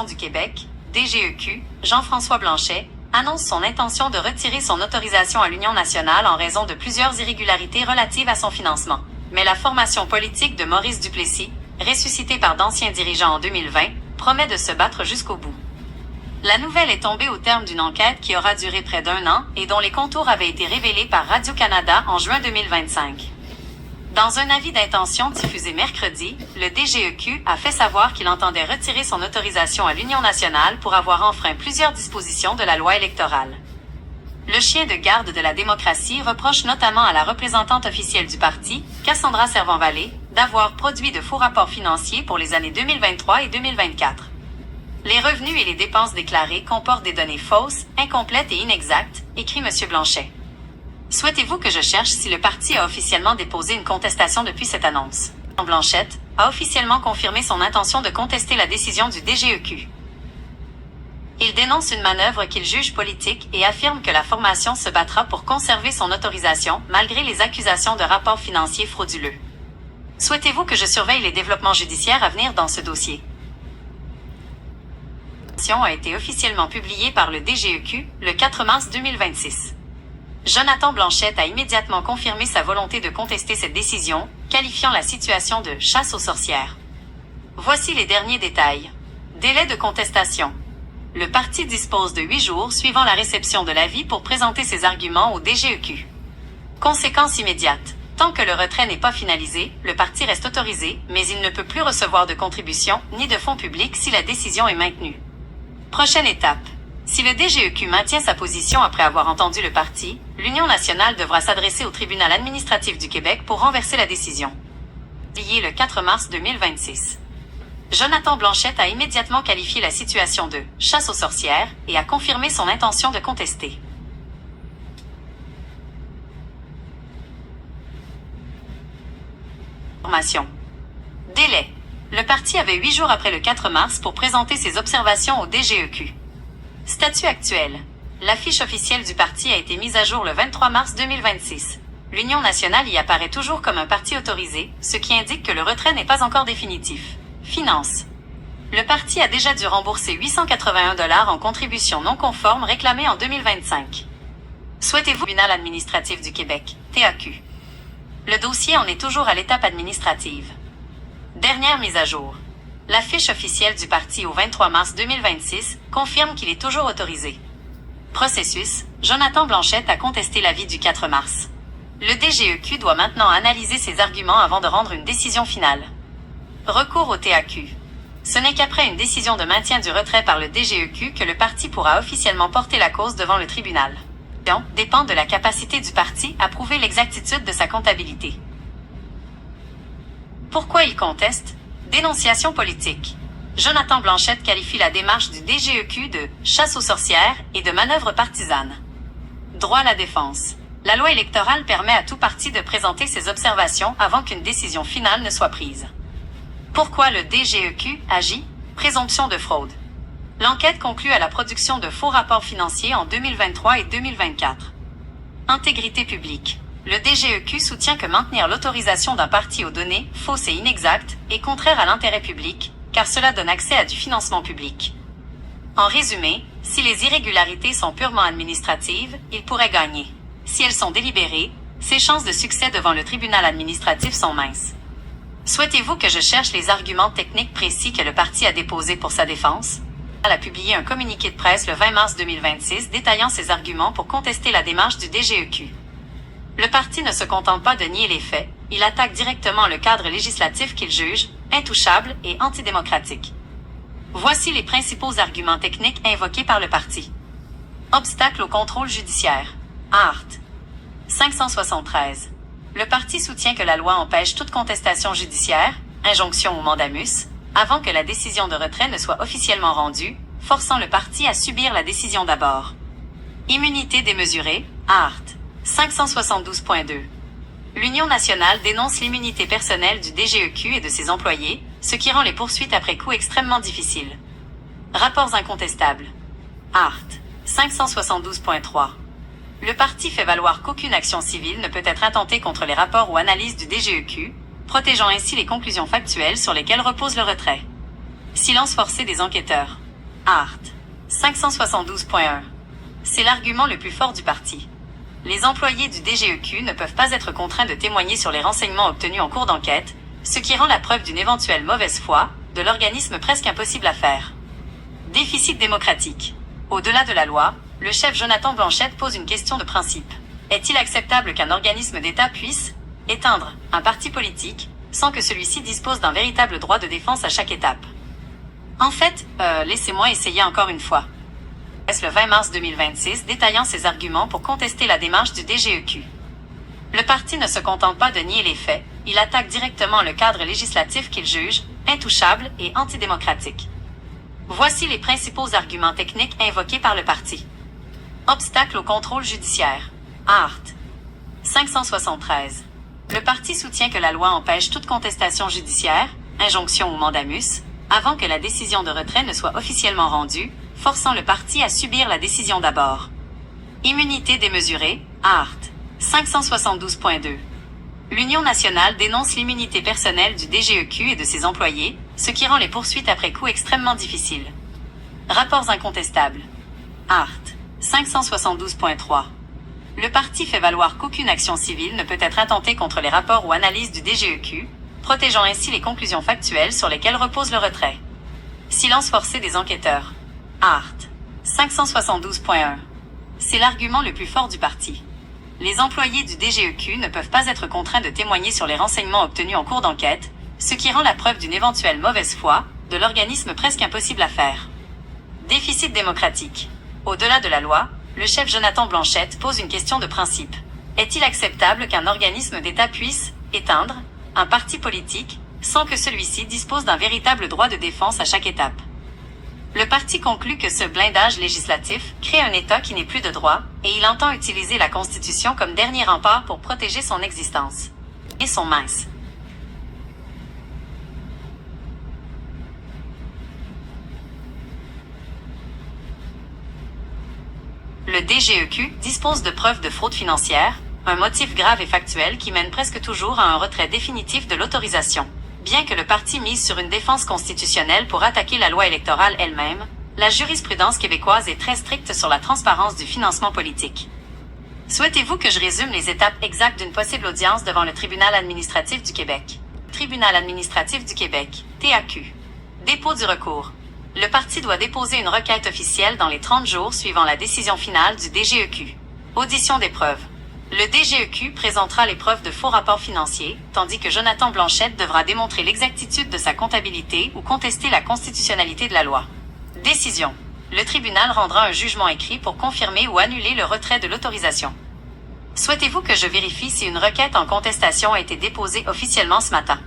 du Québec, DGEQ, Jean-François Blanchet, annonce son intention de retirer son autorisation à l'Union nationale en raison de plusieurs irrégularités relatives à son financement. Mais la formation politique de Maurice Duplessis, ressuscitée par d'anciens dirigeants en 2020, promet de se battre jusqu'au bout. La nouvelle est tombée au terme d'une enquête qui aura duré près d'1 an et dont les contours avaient été révélés par Radio-Canada en juin 2025. Dans un avis d'intention diffusé mercredi, le DGEQ a fait savoir qu'il entendait retirer son autorisation à l'Union nationale pour avoir enfreint plusieurs dispositions de la loi électorale. Le chien de garde de la démocratie reproche notamment à la représentante officielle du parti, Cassandra Servan-Vallée, d'avoir produit de faux rapports financiers pour les années 2023 et 2024. Les revenus et les dépenses déclarées comportent des données fausses, incomplètes et inexactes, écrit M. Blanchet. Souhaitez-vous que je cherche si le parti a officiellement déposé une contestation depuis cette annonce? Blanchette a officiellement confirmé son intention de contester la décision du DGEQ. Il dénonce une manœuvre qu'il juge politique et affirme que la formation se battra pour conserver son autorisation malgré les accusations de rapports financiers frauduleux. Souhaitez-vous que je surveille les développements judiciaires à venir dans ce dossier? La décision a été officiellement publiée par le DGEQ le 4 mars 2026. Jonathan Blanchette a immédiatement confirmé sa volonté de contester cette décision, qualifiant la situation de « chasse aux sorcières ». Voici les derniers détails. Délai de contestation. Le parti dispose de 8 jours suivant la réception de l'avis pour présenter ses arguments au DGEQ. Conséquences immédiates. Tant que le retrait n'est pas finalisé, le parti reste autorisé, mais il ne peut plus recevoir de contributions ni de fonds publics si la décision est maintenue. Prochaine étape. Si le DGEQ maintient sa position après avoir entendu le parti, l'Union nationale devra s'adresser au tribunal administratif du Québec pour renverser la décision. Lié le 4 mars 2026. Jonathan Blanchette a immédiatement qualifié la situation de « chasse aux sorcières » et a confirmé son intention de contester. Information. Délai. Le parti avait 8 jours après le 4 mars pour présenter ses observations au DGEQ. Statut actuel. L'affiche officielle du parti a été mise à jour le 23 mars 2026. L'Union nationale y apparaît toujours comme un parti autorisé, ce qui indique que le retrait n'est pas encore définitif. Finances. Le parti a déjà dû rembourser 881 $ en contributions non conformes réclamées en 2025. Souhaitez-vous tribunal administratif du Québec, TAQ. Le dossier en est toujours à l'étape administrative. Dernière mise à jour. L'affiche officielle du parti au 23 mars 2026 confirme qu'il est toujours autorisé. Processus. Jonathan Blanchette a contesté l'avis du 4 mars. Le DGEQ doit maintenant analyser ses arguments avant de rendre une décision finale. Recours au TAQ. Ce n'est qu'après une décision de maintien du retrait par le DGEQ que le parti pourra officiellement porter la cause devant le tribunal. Dépend de la capacité du parti à prouver l'exactitude de sa comptabilité. Pourquoi il conteste? Dénonciation politique. Jonathan Blanchette qualifie la démarche du DGEQ de « chasse aux sorcières » et de « manœuvre partisane ». Droit à la défense. La loi électorale permet à tout parti de présenter ses observations avant qu'une décision finale ne soit prise. Pourquoi le DGEQ agit? Présomption de fraude. L'enquête conclut à la production de faux rapports financiers en 2023 et 2024. Intégrité publique. Le DGEQ soutient que maintenir l'autorisation d'un parti aux données fausses et inexactes est contraire à l'intérêt public, car cela donne accès à du financement public. En résumé, si les irrégularités sont purement administratives, il pourrait gagner. Si elles sont délibérées, ses chances de succès devant le tribunal administratif sont minces. Souhaitez-vous que je cherche les arguments techniques précis que le parti a déposés pour sa défense? Elle a publié un communiqué de presse le 20 mars 2026 détaillant ses arguments pour contester la démarche du DGEQ. Le parti ne se contente pas de nier les faits, il attaque directement le cadre législatif qu'il juge intouchable et antidémocratique. Voici les principaux arguments techniques invoqués par le parti. Obstacle au contrôle judiciaire. Art. 573. Le parti soutient que la loi empêche toute contestation judiciaire, injonction ou mandamus, avant que la décision de retrait ne soit officiellement rendue, forçant le parti à subir la décision d'abord. Immunité démesurée. Art. 572.2. L'Union nationale dénonce l'immunité personnelle du DGEQ et de ses employés, ce qui rend les poursuites après coup extrêmement difficiles. Rapports incontestables. Art. 572.3. Le parti fait valoir qu'aucune action civile ne peut être intentée contre les rapports ou analyses du DGEQ, protégeant ainsi les conclusions factuelles sur lesquelles repose le retrait. Silence forcé des enquêteurs. Art. 572.1. C'est l'argument le plus fort du parti. Les employés du DGEQ ne peuvent pas être contraints de témoigner sur les renseignements obtenus en cours d'enquête, ce qui rend la preuve d'une éventuelle mauvaise foi de l'organisme presque impossible à faire. Déficit démocratique. Au-delà de la loi, le chef Jonathan Blanchette pose une question de principe. Est-il acceptable qu'un organisme d'État puisse éteindre un parti politique sans que celui-ci dispose d'un véritable droit de défense à chaque étape? En fait, laissez-moi essayer encore une fois. Le 20 mars 2026 détaillant ses arguments pour contester la démarche du DGEQ. Le parti ne se contente pas de nier les faits, il attaque directement le cadre législatif qu'il juge intouchable et antidémocratique. Voici les principaux arguments techniques invoqués par le parti. Obstacle au contrôle judiciaire. Art. 573. Le parti soutient que la loi empêche toute contestation judiciaire, injonction ou mandamus, avant que la décision de retrait ne soit officiellement rendue, forçant le parti à subir la décision d'abord. Immunité démesurée, Art. 572.2. L'Union nationale dénonce l'immunité personnelle du DGEQ et de ses employés, ce qui rend les poursuites après coup extrêmement difficiles. Rapports incontestables. Art. 572.3. Le parti fait valoir qu'aucune action civile ne peut être intentée contre les rapports ou analyses du DGEQ, protégeant ainsi les conclusions factuelles sur lesquelles repose le retrait. Silence forcé des enquêteurs. Art. 572.1. C'est l'argument le plus fort du parti. Les employés du DGEQ ne peuvent pas être contraints de témoigner sur les renseignements obtenus en cours d'enquête, ce qui rend la preuve d'une éventuelle mauvaise foi de l'organisme presque impossible à faire. Déficit démocratique. Au-delà de la loi, le chef Jonathan Blanchette pose une question de principe. Est-il acceptable qu'un organisme d'État puisse éteindre un parti politique sans que celui-ci dispose d'un véritable droit de défense à chaque étape? Le parti conclut que ce blindage législatif crée un État qui n'est plus de droit, et il entend utiliser la Constitution comme dernier rempart pour protéger son existence. Et son mince. Le DGEQ dispose de preuves de fraude financière, un motif grave et factuel qui mène presque toujours à un retrait définitif de l'autorisation. Bien que le parti mise sur une défense constitutionnelle pour attaquer la loi électorale elle-même, la jurisprudence québécoise est très stricte sur la transparence du financement politique. Souhaitez-vous que je résume les étapes exactes d'une possible audience devant le Tribunal administratif du Québec? Tribunal administratif du Québec, TAQ. Dépôt du recours. Le parti doit déposer une requête officielle dans les 30 jours suivant la décision finale du DGEQ. Audition des preuves. Le DGEQ présentera les preuves de faux rapports financiers, tandis que Jonathan Blanchette devra démontrer l'exactitude de sa comptabilité ou contester la constitutionnalité de la loi. Décision. Le tribunal rendra un jugement écrit pour confirmer ou annuler le retrait de l'autorisation. Souhaitez-vous que je vérifie si une requête en contestation a été déposée officiellement ce matin?